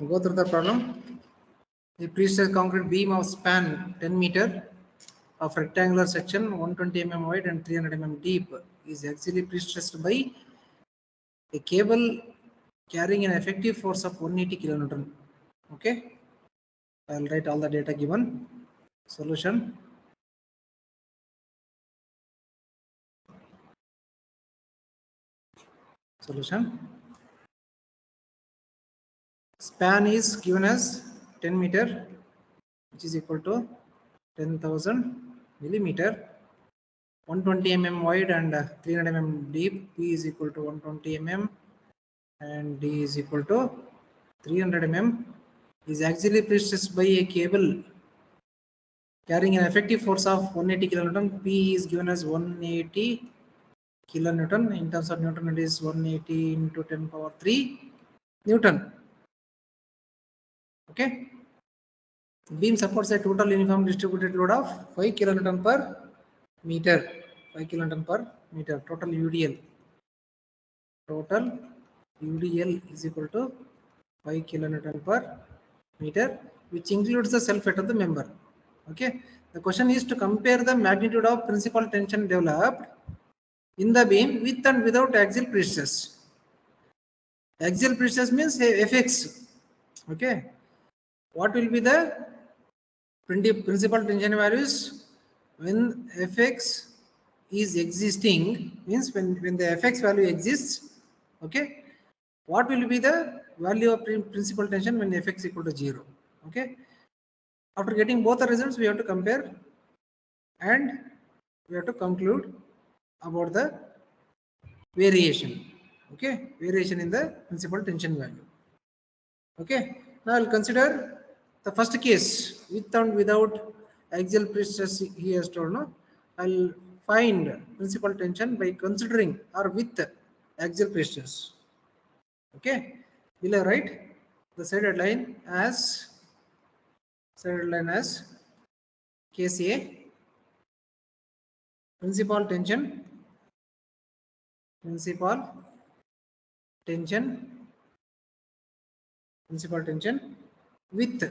Go through the problem. The pre-stressed concrete beam of span 10 meter of rectangular section 120 mm wide and 300 mm deep is axially pre-stressed by a cable carrying an effective force of 180 kilonewton. Okay, I'll write all the data given. Solution. Span is given as 10 meter, which is equal to 10,000 millimeter. 120 mm wide and 300 mm deep. P is equal to 120 mm and D is equal to 300 mm. Is axially pre-stressed by a cable carrying an effective force of 180 kilonewton. P is given as 180 kilonewton. In terms of Newton, it is 180 into 10 power 3 Newton. Okay. Beam supports a total uniform distributed load of 5 kilonewton per meter. 5 kilonewton per meter. Total UDL. Total UDL is equal to 5 kilonewton per meter, which includes the self weight of the member. Okay. The question is to compare the magnitude of principal tension developed in the beam with and without axial pre-stress. Axial pre-stress means Fx. Okay. What will be the principal tension values when Fx is existing? Means when the Fx value exists. Okay. What will be the value of principal tension when Fx equal to 0? Okay. After getting both the results, we have to compare and we have to conclude about the variation. Okay, variation in the principal tension value. Okay, now I'll consider the first case with and without axial pre-stress. He has told, no, I'll find principal tension by considering or with axial pre-stress. Okay, below right the shaded line as case A, principal tension with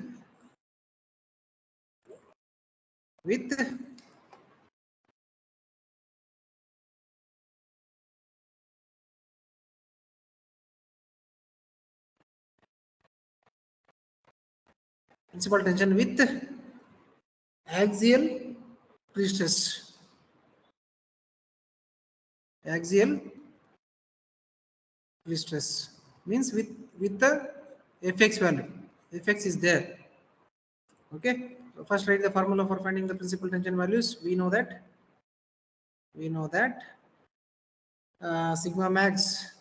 principal tension with axial pre-stress. Axial pre-stress means with the Fx value. Fx is there. Okay. So first write the formula for finding the principal tension values. We know that sigma max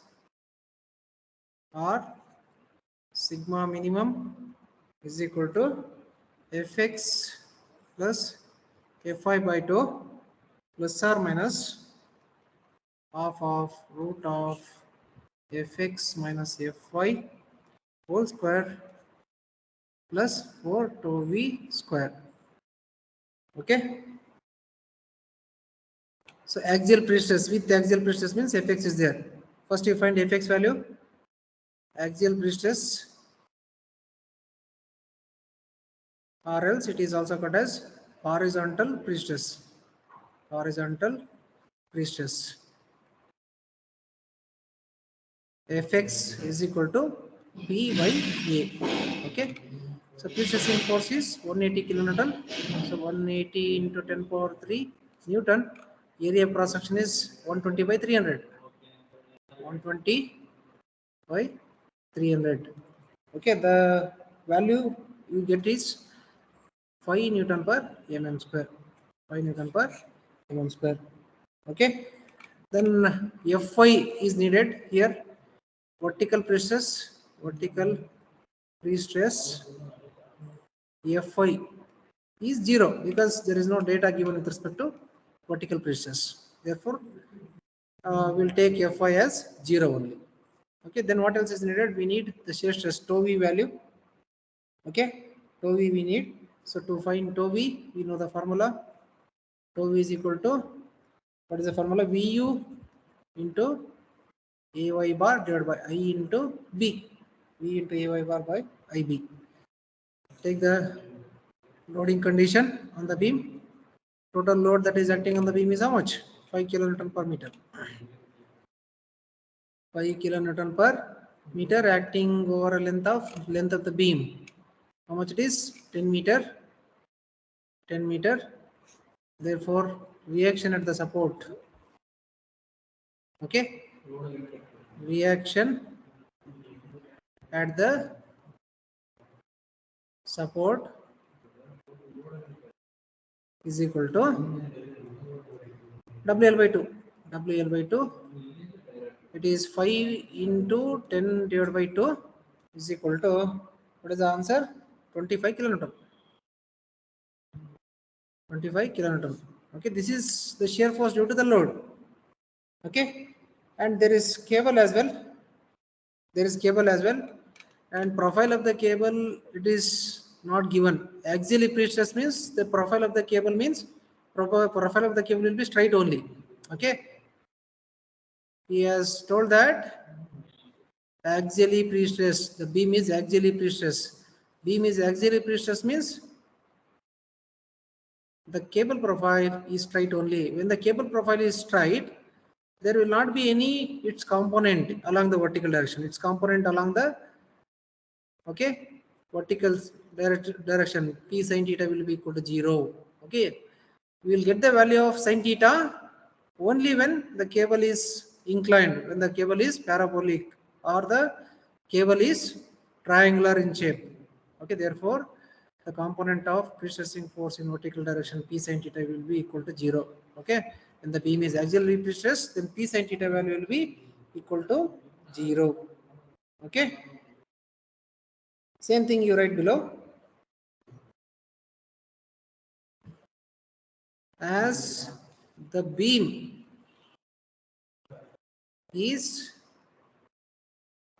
or sigma minimum is equal to Fx plus Fy by 2 plus or minus half of root of Fx minus Fy whole square plus 4 2v square. Okay. So axial pre-stress with axial pre-stress means Fx is there. First you find Fx value. Axial pre-stress, or else it is also called as horizontal pre-stress. Horizontal pre-stress. Fx is equal to P by A. Okay. So pre-stressing force is 180 kilonewton. So 180 into 10 power 3 Newton. Area of cross section is 120 by 300. 120 by 300. Okay, the value you get is 5 Newton per mm square. 5 Newton per mm square. Okay. Then Fy is needed here. Vertical pre-stress Fy is 0 because there is no data given with respect to vertical pre-stress. Therefore, we'll take Fy as 0 only. Okay, then what else is needed? We need the shear stress tau v value. Okay, tau v we need. So to find tau v, we know the formula. Tau v is equal to, what is the formula? Vu into Ay bar divided by I into B. V into AY bar by IB. Take the loading condition on the beam. Total load that is acting on the beam is how much? 5 kilonewton per meter. 5 kilonewton per meter acting over a length of the beam. How much it is? 10 meter. 10 meter. Therefore, reaction at the support. Okay. Reaction at the support is equal to WL by 2. WL by 2. It is 5 into 10 divided by 2 is equal to, what is the answer? 25 kilonewton. 25 kilonewton. Okay, this is the shear force due to the load. Okay, and there is cable as well. There is cable as well, and profile of the cable, it is not given. Axially pre-stress means the profile of the cable means profile of the cable will be straight only. Okay, he has told that axially pre-stress, the beam is axially pre-stress. Beam is axially pre-stress means the cable profile is straight only. When the cable profile is straight, there will not be any its component along the vertical direction. Its component along the vertical direction, P sin theta will be equal to 0. Okay, we will get the value of sin theta only when the cable is inclined, when the cable is parabolic, or the cable is triangular in shape. Okay, therefore the component of pre-stressing force in vertical direction P sin theta will be equal to 0. Okay, when the beam is axially pre-stressed, then P sin theta value will be equal to 0. Okay, same thing you write below. As the beam is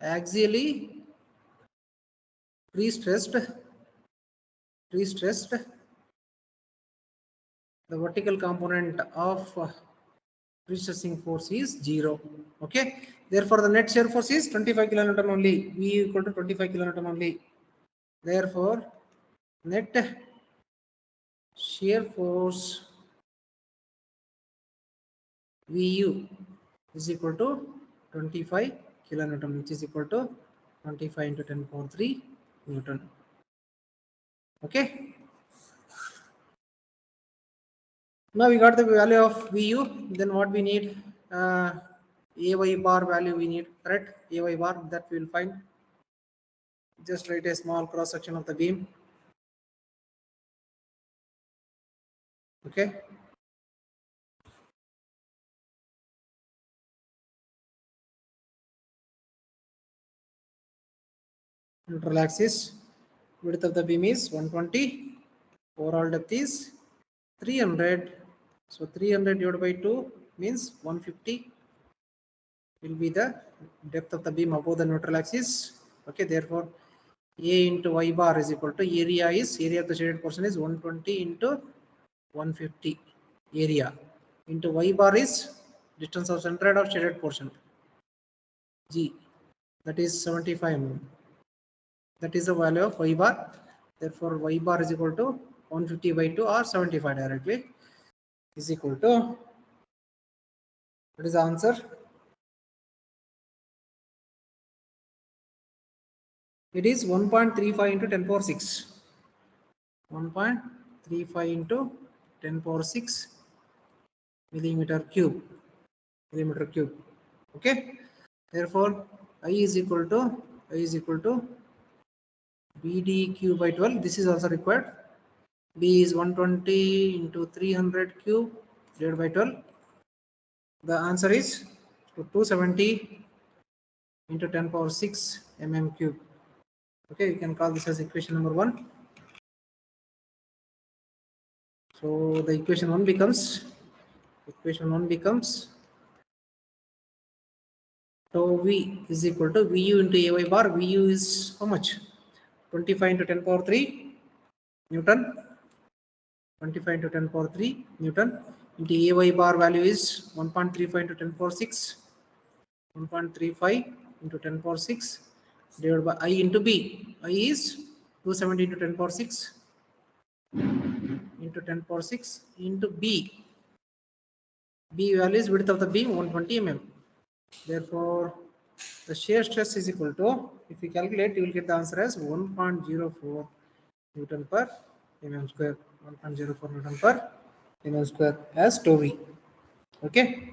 axially pre-stressed, the vertical component of pre-stressing force is 0. Okay, therefore the net shear force is 25 kilonewton only. V equal to 25 kilonewton only. Therefore, net shear force Vu is equal to 25 kilonewton, which is equal to 25 into 10 power 3 Newton. Okay. Now we got the value of Vu. Then what we need? AY bar value we need, correct? AY bar, that we will find. Just write a small cross section of the beam. Okay. Neutral axis. Width of the beam is 120. Overall depth is 300. So 300 divided by 2 means 150 will be the depth of the beam above the neutral axis. Okay, therefore A into Y bar is equal to area of the shaded portion is 120 into 150 area into Y bar is distance of centroid of shaded portion G, that is 75 mm. That is the value of Y bar. Therefore Y bar is equal to 150 by 2 or 75 directly is equal to, what is the answer? It is 1.35 into 10 power 6. 1.35 into 10 power 6 millimeter cube. Okay. Therefore, I is equal to BDQ by 12. This is also required. B is 120 into 300 cube divided by 12. The answer is 270 into 10 power 6 mm cube. Okay, you can call this as equation number 1. So the equation 1 becomes tau V is equal to Vu into AY bar. Vu is how much? 25 into 10 power 3 Newton. 25 into 10 power 3 Newton into AY bar value is 1.35 into 10 power 6. 1.35 into 10 power 6 divided by I into B. I is 270 into 10 power 6 into 10 power 6 into B. B value is width of the beam 120 mm. Therefore, the shear stress is equal to, if you calculate, you will get the answer as 1.04 Newton per mm square. 1.04 Newton per mm square as tau v. Okay.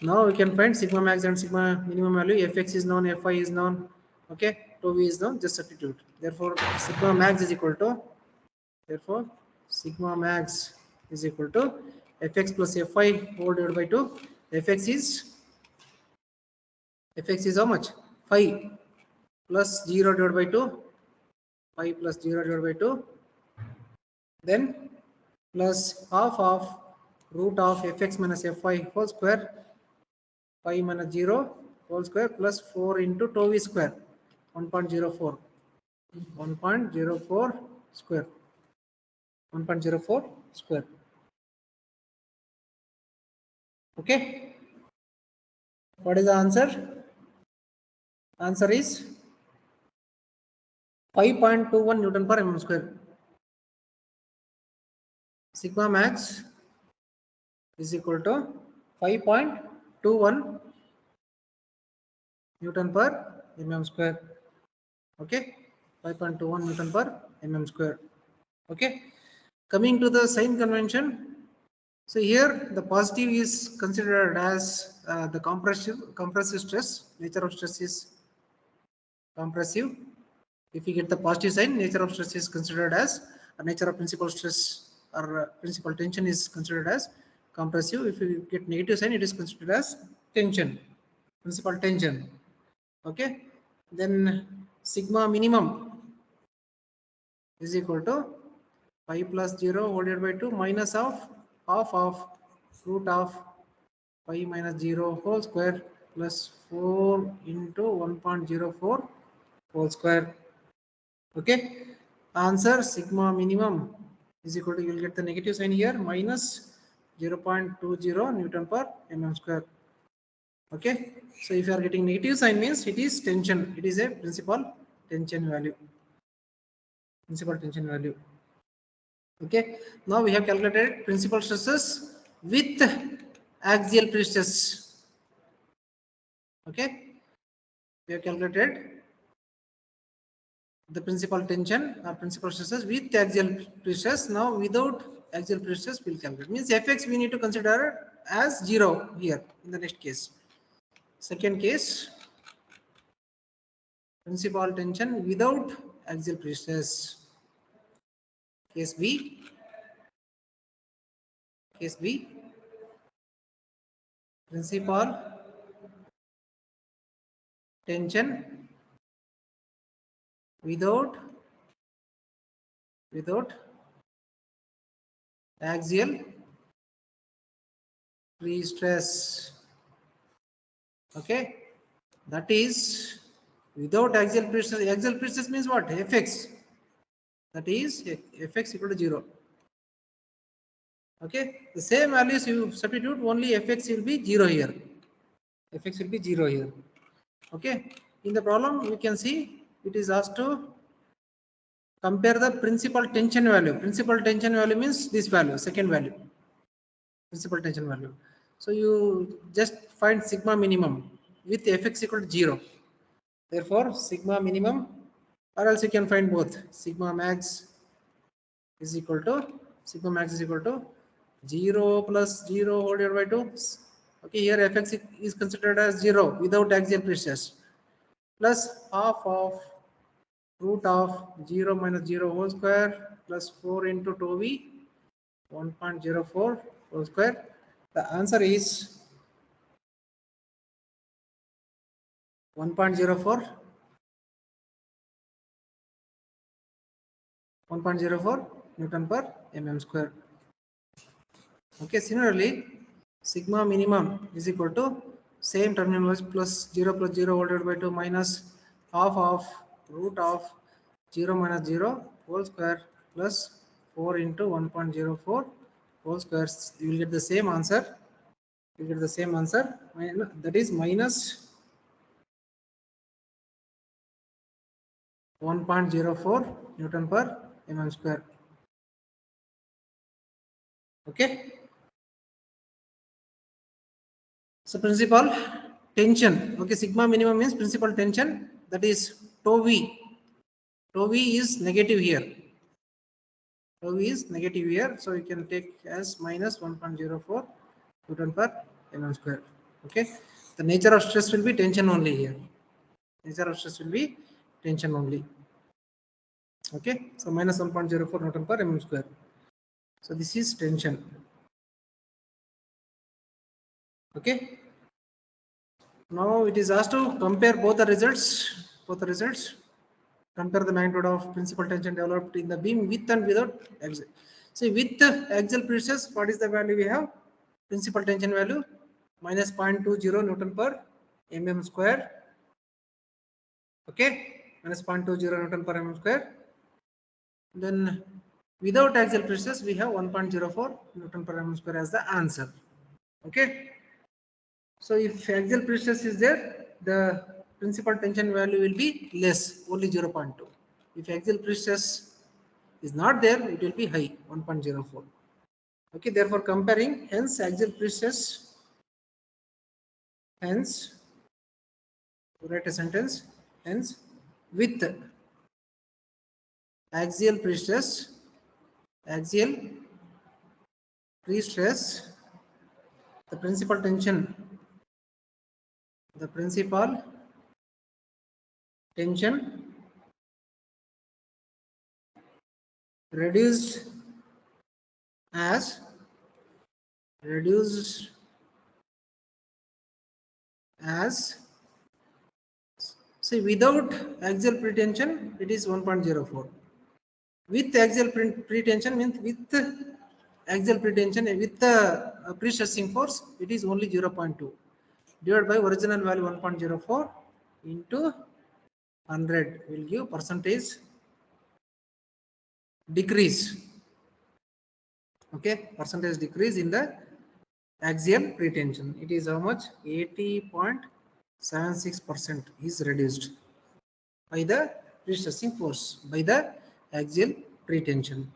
Now we can find sigma max and sigma minimum value. Fx is known, Fy is known. Okay. Tau v is known. Just substitute. Therefore, sigma max is equal to. Therefore, sigma max is equal to Fx plus Fy whole divided by 2. Fx is how much? 5 plus 0 divided by 2. 5 plus 0 divided by 2. Then plus half of root of Fx minus Fy whole square. 5 minus 0 whole square plus 4 into tau v square. 1.04. 1.04 square. 1.04 square. Okay. What is the answer? Answer is 5.21 Newton per mm square. Sigma max is equal to 5.21 Newton per mm square. Okay. 5.21 Newton per mm square. Okay. Coming to the sign convention. So here the positive is considered as the compressive stress. Nature of stress is compressive. If you get the positive sign, nature of stress is considered as nature of principal stress or principal tension is considered as compressive. If you get negative sign, it is considered as tension, principal tension. Okay. Then sigma minimum is equal to 5 plus 0 divided by 2 minus of half of root of 5 minus 0 whole square plus 4 into 1.04 whole square. Okay. Answer sigma minimum is equal to, you will get the negative sign here, minus 0.20 Newton per mm square. Okay. So if you are getting negative sign means it is tension. It is a principal tension value. Principal tension value. Okay. Now we have calculated principal stresses with axial pre-stress. Okay. We have calculated the principal tension or principal stresses with axial pre-stress. Now without axial pre-stress we'll calculate. Means Fx we need to consider as 0 here in the next case. Second case, principal tension without axial pre-stress. Case B. Case B. Principal tension without axial pre-stress. Okay, that is without axial pre-stress. Axial pre-stress means what? Fx. That is Fx equal to 0. Okay, the same values you substitute, only Fx will be 0 here. Fx will be 0 here. Okay, in the problem we can see it is asked to compare the principal tension value. Principal tension value means this value, second value. Principal tension value. So you just find sigma minimum with Fx equal to 0. Therefore, sigma minimum, or else you can find both. Sigma max is equal to 0 plus 0 whole divided by 2. Okay, here Fx is considered as 0 without axial pre-stress, plus half of root of 0 minus 0 whole square plus 4 into tau v 1.04 whole square. The answer is 1.04 Newton per mm square. Okay, similarly, sigma minimum is equal to same terminology, plus 0 whole divided by 2 minus half of root of 0 minus 0 whole square plus 4 into 1.04 whole square. You will get the same answer. You get the same answer, that is minus 1.04 Newton per mm square. Okay. So principal tension. Okay, sigma minimum means principal tension, that is tau v. Tau v is negative here. Tau v is negative here, so you can take as minus 1.04 Newton per mm square. Okay. The nature of stress will be tension only here. Nature of stress will be tension only. Okay. So minus 1.04 Newton per mm square. So this is tension. Okay. Now it is asked to compare both the results. Compare the magnitude of principal tension developed in the beam with and without axial. See, with the axial pressures, what is the value we have? Principal tension value minus 0.20 Newton per mm square. Okay, minus 0.20 Newton per mm square. Then without axial pressures, we have 1.04 Newton per mm square as the answer. Okay. So if axial pressures is there, the principal tension value will be less, only 0.2. If axial pressures is not there, it will be high, 1.04. Okay, therefore comparing, hence axial pressures, hence write a sentence, hence with axial pressures, axial pre-stress, the principal tension, the principal tension reduced as see, without axial pretension it is 1.04. With axial pretension means with axial pretension with the pre-stressing force, it is only 0.2 divided by original value 1.04 into 100 will give percentage decrease. Okay, percentage decrease in the axial pretension. It is how much? 80.76% is reduced by the pre-stressing force, by the axial pretension.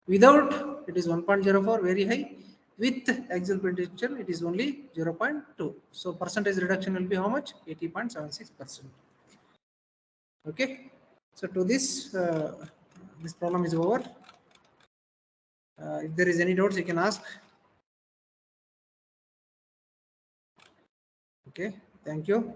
Without, it is 1.04, very high. With axial pretension, it is only 0.2. So percentage reduction will be how much? 80.76%. Okay. So to this, this problem is over. If there is any doubts, you can ask. Okay. Thank you.